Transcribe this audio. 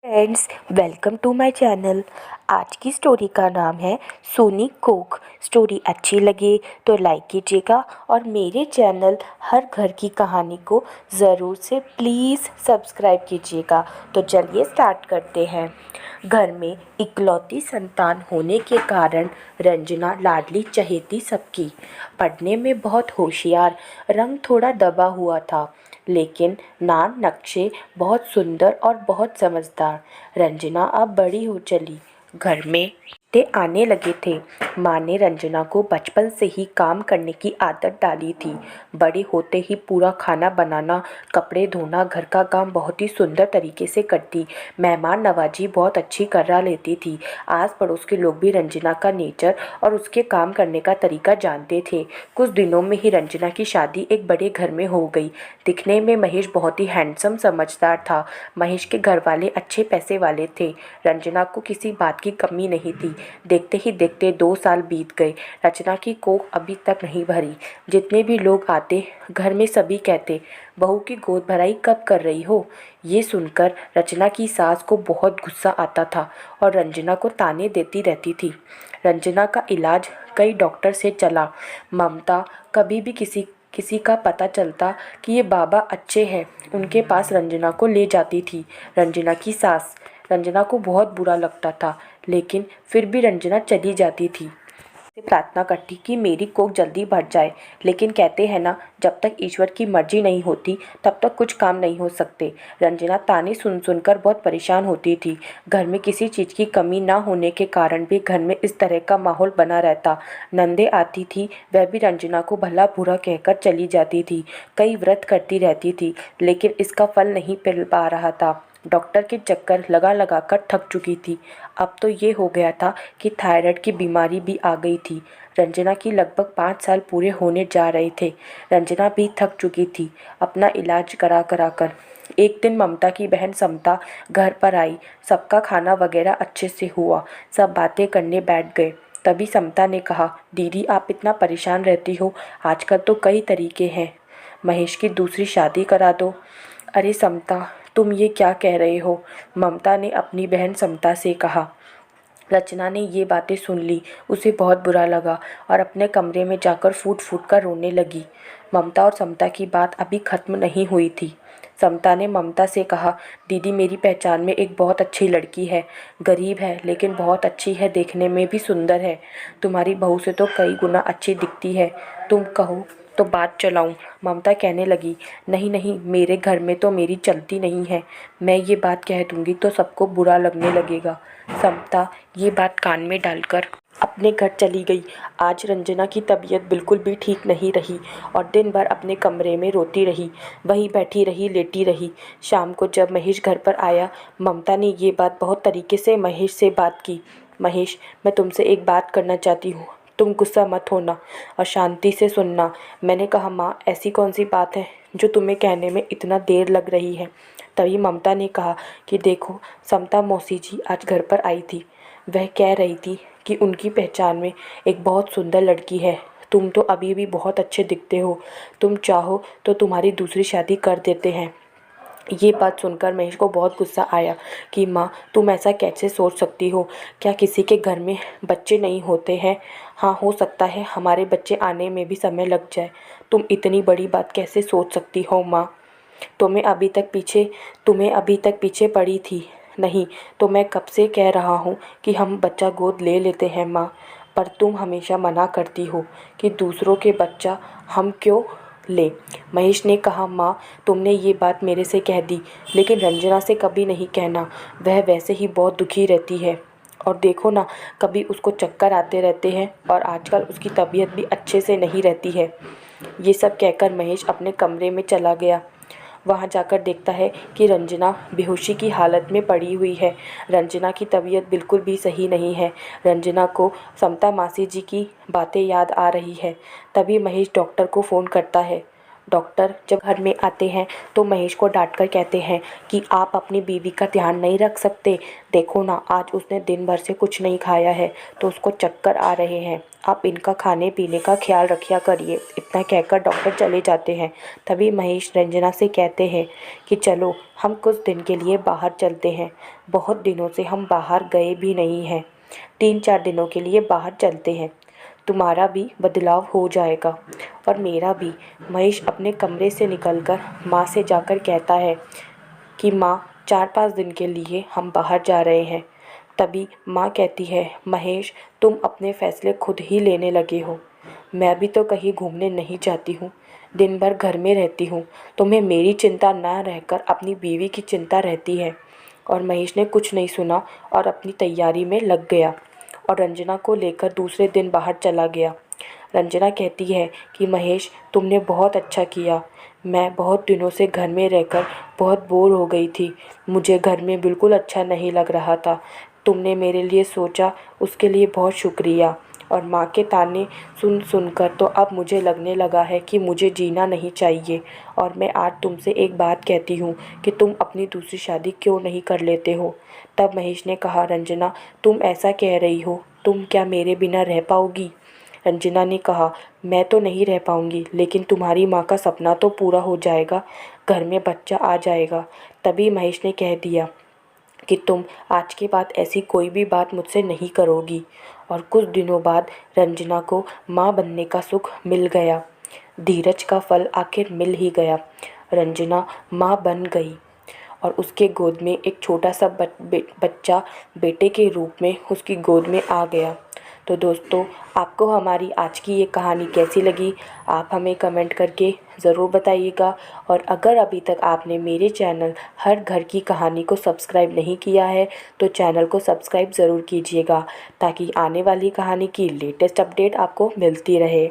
Friends, welcome to my channel. आज की story का नाम है सोनी कोक। स्टोरी अच्छी लगे तो लाइक कीजिएगा और मेरे चैनल हर घर की कहानी को ज़रूर से प्लीज़ सब्सक्राइब कीजिएगा। तो चलिए स्टार्ट करते हैं। घर में इकलौती संतान होने के कारण रंजना लाडली चहेती सबकी। पढ़ने में बहुत होशियार, रंग थोड़ा दबा हुआ था, लेकिन नाम नक्शे बहुत सुंदर और बहुत समझदार। रंजना अब बड़ी हो चली, घर में ते आने लगे थे। माँ ने रंजना को बचपन से ही काम करने की आदत डाली थी। बड़े होते ही पूरा खाना बनाना, कपड़े धोना, घर का काम बहुत ही सुंदर तरीके से करती। मेहमान नवाजी बहुत अच्छी करा लेती थी। आस पड़ोस के लोग भी रंजना का नेचर और उसके काम करने का तरीका जानते थे। कुछ दिनों में ही रंजना की शादी एक बड़े घर में हो गई। दिखने में महेश बहुत ही हैंडसम समझदार था। महेश के घर वाले अच्छे पैसे वाले थे। रंजना को किसी बात की कमी नहीं थी। देखते ही देखते 2 साल बीत गए। रचना की कोख अभी तक नहीं भरी। जितने भी लोग आते, घर में सभी कहते, बहू की गोद भराई कब कर रही हो। ये सुनकर रचना की सास को बहुत गुस्सा आता था और रंजना को ताने देती रहती थी। रंजना का इलाज कई डॉक्टर से चला। ममता कभी भी किसी का पता चलता कि ये बाबा अच्छे हैं, उनके पास रंजना को ले जाती थी। रंजना की सास, रंजना को बहुत बुरा लगता था, लेकिन फिर भी रंजना चली जाती थी। प्रार्थना करती कि मेरी कोख जल्दी भर जाए, लेकिन कहते हैं ना, जब तक ईश्वर की मर्जी नहीं होती तब तक कुछ काम नहीं हो सकते। रंजना ताने सुन सुनकर बहुत परेशान होती थी। घर में किसी चीज़ की कमी ना होने के कारण भी घर में इस तरह का माहौल बना रहता। नंदे आती थी, वह भी रंजना को भला बुरा कहकर चली जाती थी। कई व्रत करती रहती थी, लेकिन इसका फल नहीं मिल पा रहा था। डॉक्टर के चक्कर लगा लगा कर थक चुकी थी। अब तो ये हो गया था कि थायराइड की बीमारी भी आ गई थी। रंजना की लगभग 5 साल पूरे होने जा रहे थे। रंजना भी थक चुकी थी अपना इलाज करा करा कर। एक दिन ममता की बहन समता घर पर आई। सबका खाना वगैरह अच्छे से हुआ, सब बातें करने बैठ गए। तभी समता ने कहा, दीदी आप इतना परेशान रहती हो, आजकल तो कई तरीके हैं, महेश की दूसरी शादी करा दो। अरे समता, तुम ये क्या कह रहे हो, ममता ने अपनी बहन समता से कहा। रचना ने ये बातें सुन ली। उसे बहुत बुरा लगा और अपने कमरे में जाकर फूट फूट कर रोने लगी। ममता और समता की बात अभी खत्म नहीं हुई थी। समता ने ममता से कहा, दीदी मेरी पहचान में एक बहुत अच्छी लड़की है, गरीब है लेकिन बहुत अच्छी है, देखने में भी सुंदर है, तुम्हारी बहू से तो कई गुना अच्छी दिखती है, तुम कहो तो बात चलाऊं। ममता कहने लगी, नहीं नहीं, मेरे घर में तो मेरी चलती नहीं है, मैं ये बात कह दूंगी तो सबको बुरा लगने लगेगा। समता ये बात कान में डालकर अपने घर चली गई। आज रंजना की तबीयत बिल्कुल भी ठीक नहीं रही और दिन भर अपने कमरे में रोती रही, वहीं बैठी रही, लेटी रही। शाम को जब महेश घर पर आया, ममता ने ये बात बहुत तरीके से महेश से बात की। महेश, मैं तुमसे एक बात करना चाहती हूँ, तुम गुस्सा मत होना और शांति से सुनना। मैंने कहा, माँ ऐसी कौन सी बात है जो तुम्हें कहने में इतना देर लग रही है। तभी ममता ने कहा कि देखो, समता मौसी जी आज घर पर आई थी। वह कह रही थी कि उनकी पहचान में एक बहुत सुंदर लड़की है। तुम तो अभी भी बहुत अच्छे दिखते हो, तुम चाहो तो तुम्हारी दूसरी शादी कर देते हैं। ये बात सुनकर महेश को बहुत गुस्सा आया कि माँ तुम ऐसा कैसे सोच सकती हो, क्या किसी के घर में बच्चे नहीं होते हैं। हाँ हो सकता है हमारे बच्चे आने में भी समय लग जाए, तुम इतनी बड़ी बात कैसे सोच सकती हो माँ। तुम्हें अभी तक पीछे पड़ी थी नहीं, तो मैं कब से कह रहा हूँ कि हम बच्चा गोद ले लेते हैं माँ, पर तुम हमेशा मना करती हो कि दूसरों के बच्चा हम क्यों ले। महेश ने कहा, माँ तुमने ये बात मेरे से कह दी, लेकिन रंजना से कभी नहीं कहना, वह वैसे ही बहुत दुखी रहती है और देखो ना, कभी उसको चक्कर आते रहते हैं और आजकल उसकी तबीयत भी अच्छे से नहीं रहती है। ये सब कहकर महेश अपने कमरे में चला गया। वहाँ जाकर देखता है कि रंजना बेहोशी की हालत में पड़ी हुई है। रंजना की तबीयत बिल्कुल भी सही नहीं है। रंजना को समता मासी जी की बातें याद आ रही है। तभी महेश डॉक्टर को फ़ोन करता है। डॉक्टर जब घर में आते हैं तो महेश को डांटकर कहते हैं कि आप अपनी बीवी का ध्यान नहीं रख सकते। देखो ना, आज उसने दिन भर से कुछ नहीं खाया है तो उसको चक्कर आ रहे हैं। आप इनका खाने पीने का ख्याल रखा करिए। इतना कहकर डॉक्टर चले जाते हैं। तभी महेश रंजना से कहते हैं कि चलो हम कुछ दिन के लिए बाहर चलते हैं। बहुत दिनों से हम बाहर गए भी नहीं हैं। 3-4 दिनों के लिए बाहर चलते हैं। तुम्हारा भी बदलाव हो जाएगा और मेरा भी। महेश अपने कमरे से निकलकर माँ से जाकर कहता है कि माँ, 4-5 दिन के लिए हम बाहर जा रहे हैं। तभी माँ कहती है, महेश, तुम अपने फैसले खुद ही लेने लगे हो। मैं भी तो कहीं घूमने नहीं जाती हूँ, दिन भर घर में रहती हूँ। तुम्हें मेरी चिंता ना रहकर अपनी बीवी की चिंता रहती है। और महेश ने कुछ नहीं सुना और अपनी तैयारी में लग गया और रंजना को लेकर दूसरे दिन बाहर चला गया। रंजना कहती है कि महेश, तुमने बहुत अच्छा किया। मैं बहुत दिनों से घर में रहकर बहुत बोर हो गई थी। मुझे घर में बिल्कुल अच्छा नहीं लग रहा था। तुमने मेरे लिए सोचा, उसके लिए बहुत शुक्रिया। और माँ के ताने सुन सुनकर तो अब मुझे लगने लगा है कि मुझे जीना नहीं चाहिए। और मैं आज तुमसे एक बात कहती हूँ कि तुम अपनी दूसरी शादी क्यों नहीं कर लेते हो। तब महेश ने कहा, रंजना, तुम ऐसा कह रही हो, तुम क्या मेरे बिना रह पाओगी। रंजना ने कहा, मैं तो नहीं रह पाऊंगी, लेकिन तुम्हारी माँ का सपना तो पूरा हो जाएगा, घर में बच्चा आ जाएगा। तभी महेश ने कह दिया कि तुम आज के बाद ऐसी कोई भी बात मुझसे नहीं करोगी। और कुछ दिनों बाद रंजना को माँ बनने का सुख मिल गया। धीरज का फल आखिर मिल ही गया। रंजना माँ बन गई और उसके गोद में एक छोटा सा बच्चा बेटे के रूप में उसकी गोद में आ गया। तो दोस्तों, आपको हमारी आज की ये कहानी कैसी लगी, आप हमें कमेंट करके ज़रूर बताइएगा। और अगर अभी तक आपने मेरे चैनल हर घर की कहानी को सब्सक्राइब नहीं किया है तो चैनल को सब्सक्राइब ज़रूर कीजिएगा, ताकि आने वाली कहानी की लेटेस्ट अपडेट आपको मिलती रहे।